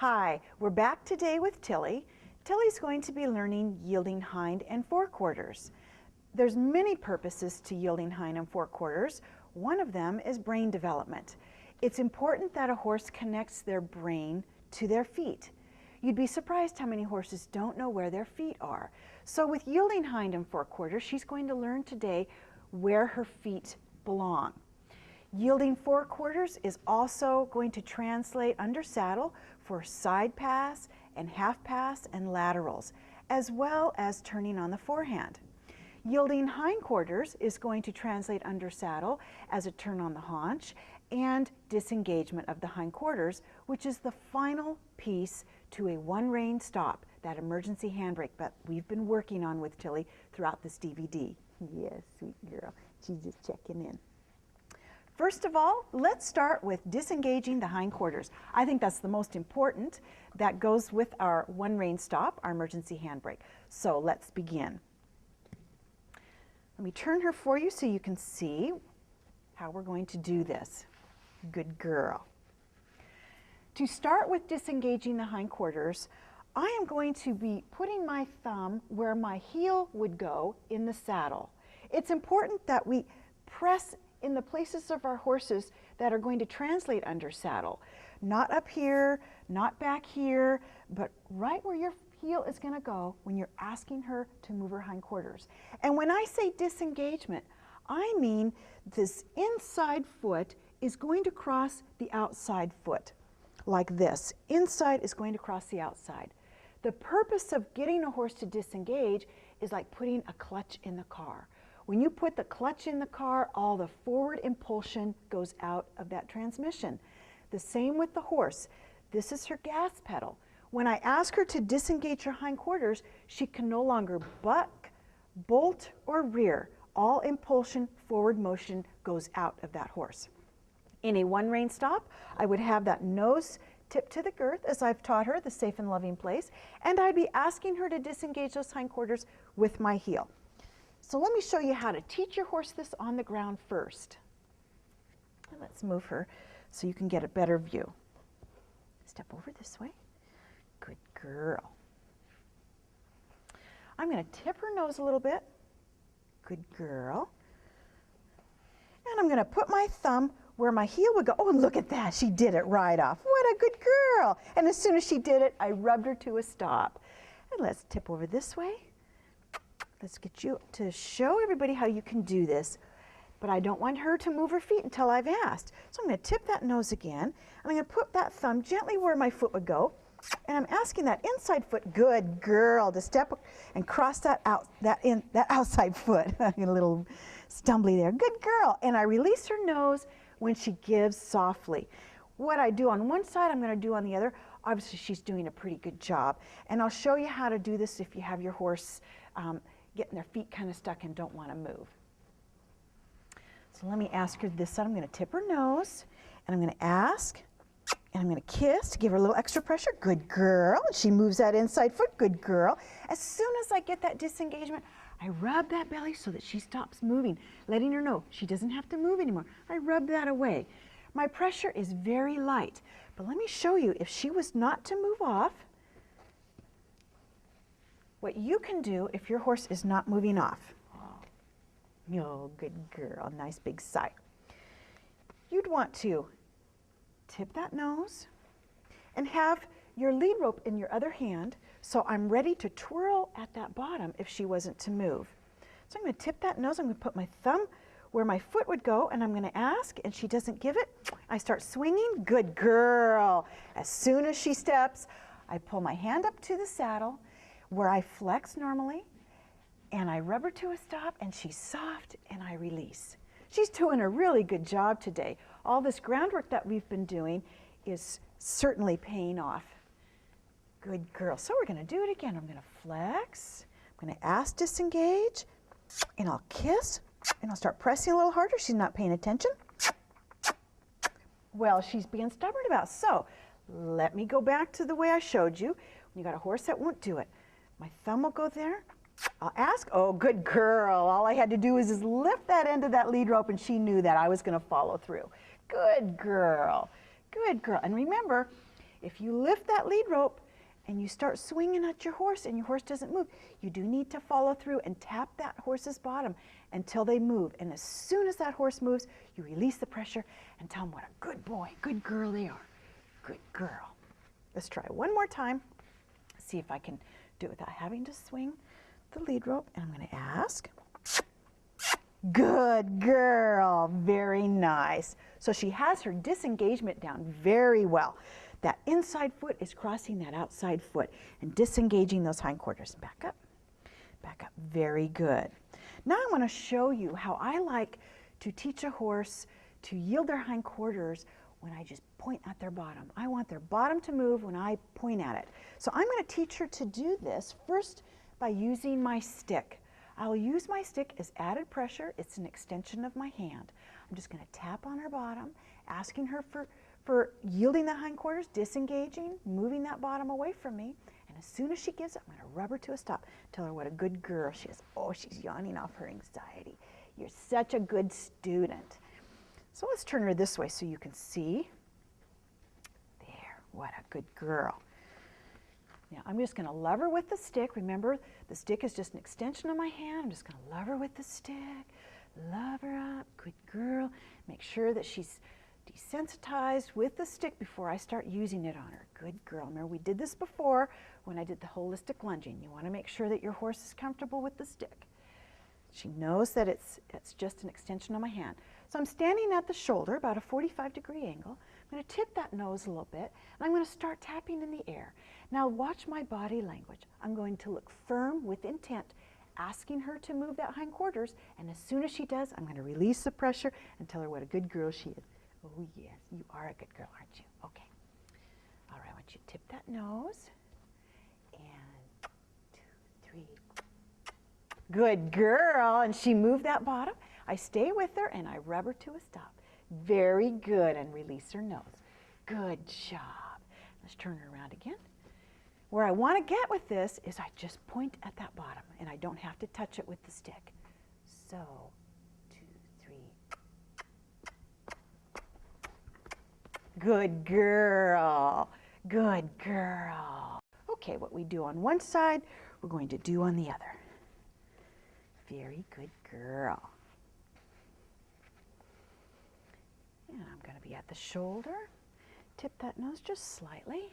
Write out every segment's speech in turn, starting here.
Hi, we're back today with Tilly. Tilly's going to be learning yielding hind and forequarters. There's many purposes to yielding hind and forequarters. One of them is brain development. It's important that a horse connects their brain to their feet. You'd be surprised how many horses don't know where their feet are. So with yielding hind and forequarters, she's going to learn today where her feet belong. Yielding forequarters is also going to translate under saddle for side pass and half pass and laterals, as well as turning on the forehand. Yielding hindquarters is going to translate under saddle as a turn on the haunch and disengagement of the hindquarters, which is the final piece to a one-rein stop, that emergency handbrake that we've been working on with Tilly throughout this DVD. Yes, sweet girl. She's just checking in. First of all, let's start with disengaging the hindquarters. I think that's the most important. That goes with our one-rein stop, our emergency handbrake. So let's begin. Let me turn her for you so you can see how we're going to do this. Good girl. To start with disengaging the hindquarters, I am going to be putting my thumb where my heel would go in the saddle. It's important that we press in the places of our horses that are going to translate under saddle. Not up here, not back here, but right where your heel is going to go when you're asking her to move her hindquarters. And when I say disengagement, I mean this inside foot is going to cross the outside foot, like this. Inside is going to cross the outside. The purpose of getting a horse to disengage is like putting a clutch in the car. When you put the clutch in the car, all the forward impulsion goes out of that transmission. The same with the horse. This is her gas pedal. When I ask her to disengage her hindquarters, she can no longer buck, bolt, or rear. All impulsion, forward motion goes out of that horse. In a one-rein stop, I would have that nose tip to the girth, as I've taught her, the safe and loving place, and I'd be asking her to disengage those hindquarters with my heel. So let me show you how to teach your horse this on the ground first. Let's move her so you can get a better view. Step over this way. Good girl. I'm going to tip her nose a little bit. Good girl. And I'm going to put my thumb where my heel would go. Oh, look at that. She did it right off. What a good girl. And as soon as she did it, I rubbed her to a stop. And let's tip over this way. Let's get you to show everybody how you can do this. But I don't want her to move her feet until I've asked. So I'm going to tip that nose again. And I'm going to put that thumb gently where my foot would go. And I'm asking that inside foot, good girl, to step and cross that outside foot. A little stumbly there. Good girl. And I release her nose when she gives softly. What I do on one side, I'm going to do on the other. Obviously, she's doing a pretty good job. And I'll show you how to do this if you have your horse getting their feet kind of stuck and don't want to move. So let me ask her this side. I'm going to tip her nose, and I'm going to ask, and I'm going to kiss to give her a little extra pressure. Good girl. And she moves that inside foot. Good girl. As soon as I get that disengagement, I rub that belly so that she stops moving, letting her know she doesn't have to move anymore. I rub that away. My pressure is very light, but let me show you, if she was not to move off, what you can do if your horse is not moving off. Oh, good girl. Nice big sigh. You'd want to tip that nose and have your lead rope in your other hand, so I'm ready to twirl at that bottom if she wasn't to move. So I'm going to tip that nose. I'm going to put my thumb where my foot would go, and I'm going to ask, and she doesn't give it. I start swinging. Good girl. As soon as she steps, I pull my hand up to the saddle where I flex normally, and I rub her to a stop, and she's soft, and I release. She's doing a really good job today. All this groundwork that we've been doing is certainly paying off. Good girl. So we're going to do it again. I'm going to flex. I'm going to ask disengage, and I'll kiss, and I'll start pressing a little harder. She's not paying attention. Well, she's being stubborn about it. So let me go back to the way I showed you. When you got a horse that won't do it, my thumb will go there. I'll ask. Oh, good girl. All I had to do was just lift that end of that lead rope, and she knew that I was going to follow through. Good girl. Good girl. And remember, If you lift that lead rope and you start swinging at your horse and your horse doesn't move, you do need to follow through and tap that horse's bottom until they move. And as soon as that horse moves, you release the pressure and tell them what a good boy, good girl they are. Good girl. Let's try one more time. See if I can do it without having to swing the lead rope. And I'm going to ask. Good girl. Very nice. So she has her disengagement down very well. That inside foot is crossing that outside foot and disengaging those hindquarters. Back up. Back up. Very good. Now I want to show you how I like to teach a horse to yield their hindquarters when I just point at their bottom. I want their bottom to move when I point at it. So I'm going to teach her to do this first by using my stick. I'll use my stick as added pressure. It's an extension of my hand. I'm just going to tap on her bottom, asking her for yielding the hindquarters, disengaging, moving that bottom away from me. And as soon as she gives it, I'm going to rub her to a stop. Tell her what a good girl she is. Oh, she's yawning off her anxiety. You're such a good student. So let's turn her this way so you can see. There, what a good girl. Now I'm just going to love her with the stick. Remember, the stick is just an extension of my hand. I'm just going to love her with the stick. Love her up. Good girl. Make sure that she's desensitized with the stick before I start using it on her. Good girl. Remember, we did this before when I did the holistic lunging. You want to make sure that your horse is comfortable with the stick. She knows that it's just an extension of my hand. So I'm standing at the shoulder, about a 45-degree angle. I'm going to tip that nose a little bit, and I'm going to start tapping in the air. Now watch my body language. I'm going to look firm with intent, asking her to move that hindquarters, and as soon as she does, I'm going to release the pressure and tell her what a good girl she is. Oh yes, you are a good girl, aren't you? Okay. All right, I want you to tip that nose. And 2, 3. Good girl. And she moved that bottom. I stay with her and I rub her to a stop. Very good. And release her nose. Good job. Let's turn her around again. Where I want to get with this is I just point at that bottom and I don't have to touch it with the stick. So, 2, 3. Good girl. Good girl. Okay, what we do on one side, we're going to do on the other. Very good girl. And I'm going to be at the shoulder. Tip that nose just slightly.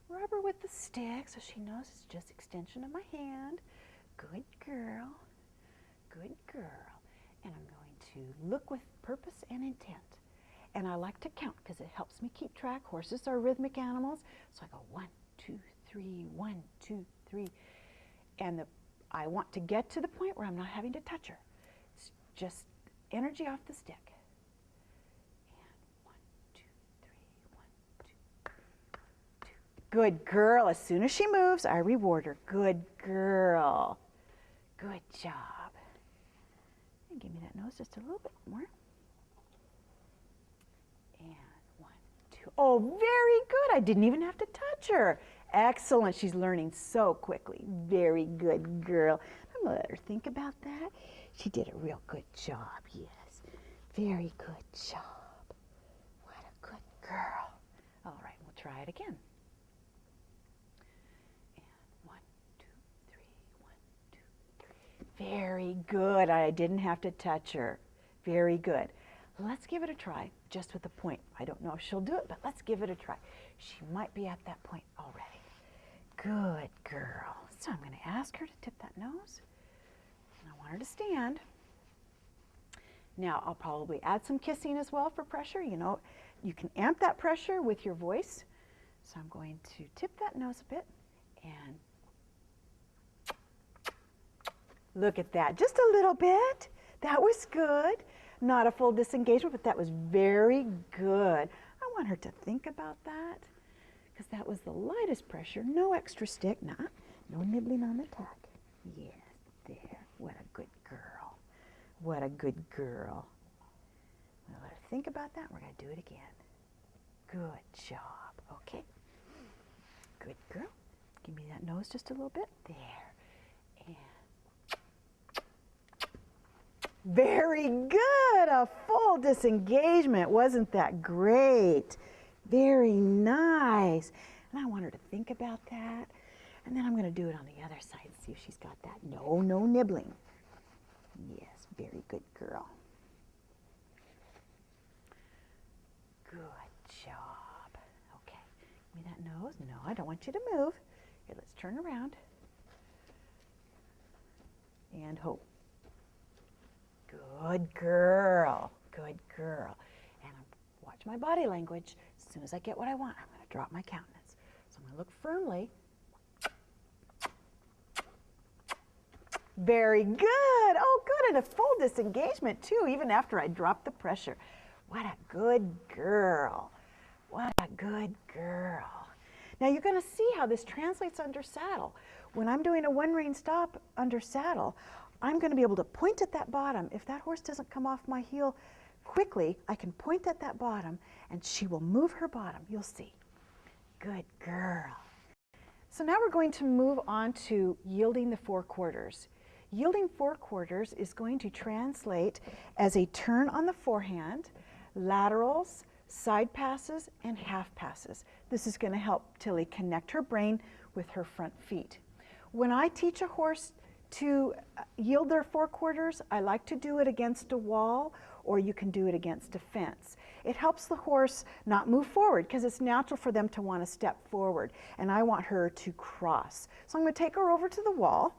Rub her with the stick so she knows it's just extension of my hand. Good girl. Good girl. And I'm going to look with purpose and intent. And I like to count because it helps me keep track. Horses are rhythmic animals. So I go 1, 2, 3, 1, 2, 3. And I want to get to the point where I'm not having to touch her. It's just energy off the stick. And 1, 2, 3, 1, 2, 2. Good girl. As soon as she moves, I reward her. Good girl. Good job. And give me that nose just a little bit more. And 1, 2. Oh, very good. I didn't even have to touch her. Excellent. She's learning so quickly. Very good girl. I'm going to let her think about that. She did a real good job, yes. Very good job. What a good girl. All right, we'll try it again. And 1, 2, 3, 1, 2, 3. Very good. I didn't have to touch her. Very good. Let's give it a try, just with a point. I don't know if she'll do it, but let's give it a try. She might be at that point already. Good girl. So I'm going to ask her to tip that nose. And I want her to stand. Now, I'll probably add some kissing as well for pressure. You know, you can amp that pressure with your voice. So I'm going to tip that nose a bit. And look at that. Just a little bit. That was good. Not a full disengagement, but that was very good. I want her to think about that because that was the lightest pressure. No extra stick. No nibbling on the tack. Yes, there. What a good girl. What a good girl. I'm going to let her think about that. We're going to do it again. Good job. Okay. Good girl. Give me that nose just a little bit. There. And very good. A full disengagement. Wasn't that great? Very nice. And I want her to think about that. And then I'm going to do it on the other side and see if she's got that. No, no nibbling. Yes, very good girl. Good job. Okay, give me that nose. No, I don't want you to move. Here, let's turn around. And hope. Good girl. Good girl. And watch my body language. As soon as I get what I want, I'm going to drop my countenance. So I'm going to look firmly. Very good. Oh, good. And a full disengagement, too, even after I dropped the pressure. What a good girl. What a good girl. Now, you're going to see how this translates under saddle. When I'm doing a one-rein stop under saddle, I'm going to be able to point at that bottom. If that horse doesn't come off my heel quickly, I can point at that bottom, and she will move her bottom. You'll see. Good girl. So now we're going to move on to yielding the forequarters. Yielding forequarters is going to translate as a turn on the forehand, laterals, side passes, and half passes. This is going to help Tilly connect her brain with her front feet. When I teach a horse to yield their forequarters, I like to do it against a wall, or you can do it against a fence. It helps the horse not move forward because it's natural for them to want to step forward, and I want her to cross. So I'm going to take her over to the wall.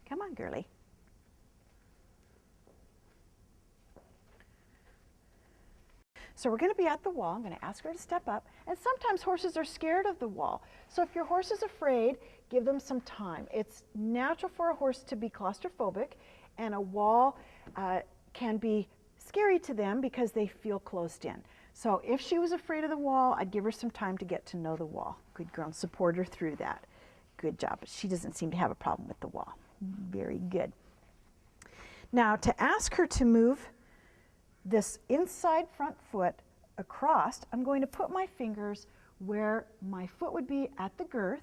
Come on, girlie. So we're going to be at the wall. I'm going to ask her to step up. And sometimes horses are scared of the wall. So if your horse is afraid, give them some time. It's natural for a horse to be claustrophobic, and a wall can be scary to them because they feel closed in. So if she was afraid of the wall, I'd give her some time to get to know the wall. Good girl, and support her through that. Good job. But she doesn't seem to have a problem with the wall. Very good. Now, to ask her to move this inside front foot across, I'm going to put my fingers where my foot would be at the girth,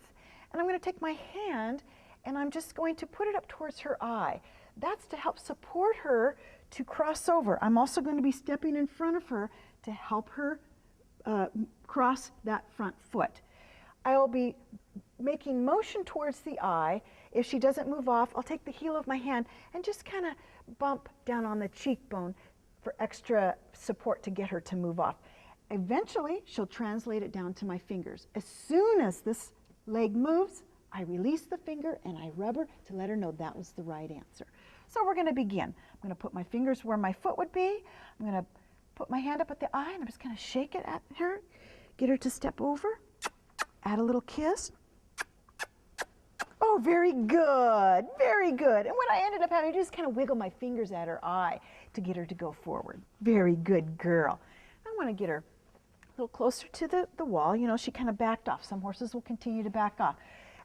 and I'm going to take my hand and I'm just going to put it up towards her eye. That's to help support her to cross over. I'm also going to be stepping in front of her to help her cross that front foot. I'll be making motion towards the eye. If she doesn't move off, I'll take the heel of my hand and just kind of bump down on the cheekbone for extra support to get her to move off. Eventually, she'll translate it down to my fingers. As soon as this leg moves, I release the finger and I rub her to let her know that was the right answer. So we're going to begin. I'm going to put my fingers where my foot would be. I'm going to put my hand up at the eye and I'm just going to shake it at her, get her to step over, add a little kiss. Oh, very good, very good. And what I ended up having to do is kind of wiggle my fingers at her eye to get her to go forward. Very good girl. I want to get her a little closer to the wall. You know, she kind of backed off. Some horses will continue to back off.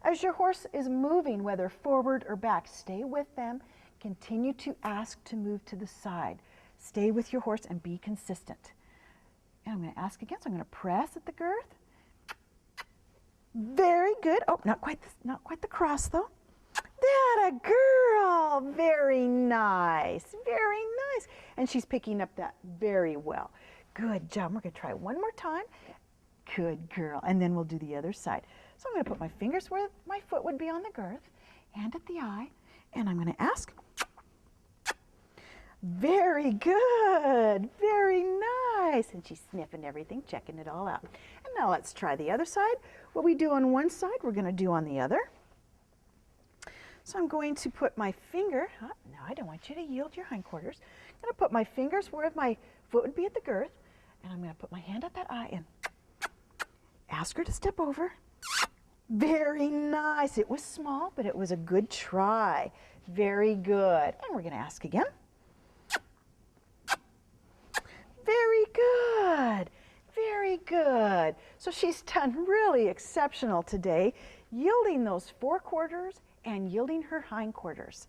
As your horse is moving, whether forward or back, stay with them. Continue to ask to move to the side. Stay with your horse and be consistent. And I'm going to ask again, so I'm going to press at the girth. Very good. Oh, not quite the cross though. That a girl. Very nice. Very nice. And she's picking up that very well. Good job. We're going to try one more time. Good girl. And then we'll do the other side. So I'm going to put my fingers where my foot would be on the girth, hand at the eye, and I'm going to ask. Very good. Very nice. And she's sniffing everything, checking it all out. And now let's try the other side. What we do on one side, we're going to do on the other. So I'm going to put my finger, no, I don't want you to yield your hindquarters. I'm going to put my fingers where my foot would be at the girth, and I'm going to put my hand at that eye and ask her to step over. Very nice. It was small, but it was a good try. Very good. And we're going to ask again. Very good. Very good. So she's done really exceptional today, yielding those forequarters and yielding her hindquarters.